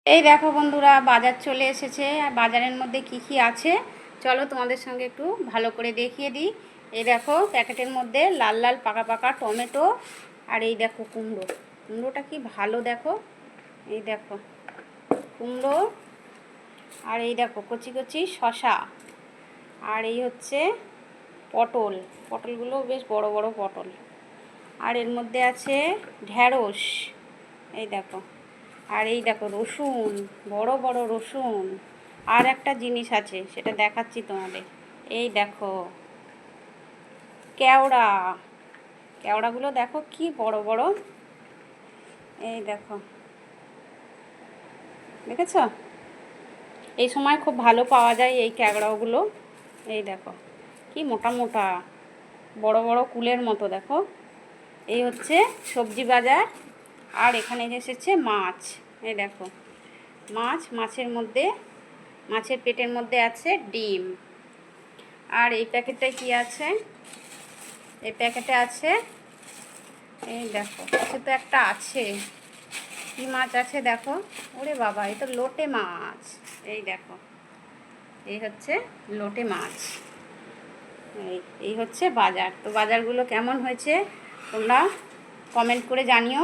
এই দেখো বন্ধুরা, বাজার চলে এসেছে। আর বাজারের মধ্যে কি কি আছে চলো তোমাদের সঙ্গে একটু ভালো করে দেখিয়ে দিই। এই দেখো প্যাকেটের মধ্যে লাল লাল পাকা পাকা টমেটো, আর এই দেখো কুমড়ো। কুমড়োটা কি ভালো দেখো, এই দেখো কুমড়ো, আর এই দেখো কচি কচি শসা, আর এই হচ্ছে পটল। পটলগুলো বেশ বড় বড় পটল। আর এর মধ্যে আছে ঢ্যাঁড়স, এই দেখো। আর এই দেখো রসুন, বড় বড় রসুন। আর একটা জিনিস আছে, সেটা দেখাচ্ছি তোমাদের। এই দেখো কেওড়া, কেওড়াগুলো দেখো কি বড় বড়। এই দেখো, দেখেছ? এই সময় খুব ভালো পাওয়া যায় এই কেওড়াগুলো। এই দেখো কি মোটা মোটা, বড় বড় কুলের মতো দেখো। এই হচ্ছে সবজি বাজার। আর এখানে এসেছে মাছ। এই দেখো মাছ, মাছের মধ্যে, মাছের পেটের মধ্যে আছে ডিম। আর এই প্যাকেটটায় কি আছে? এই প্যাকেটে আছে, এই দেখো কিছু তো একটা আছে। কি মাছ আছে দেখো? ওরে বাবা, এই তো লোটে মাছ। এই দেখো, এই হচ্ছে লোটে মাছ। এই হচ্ছে বাজার। তো বাজারগুলো কেমন হয়েছে তোমরা কমেন্ট করে জানিও।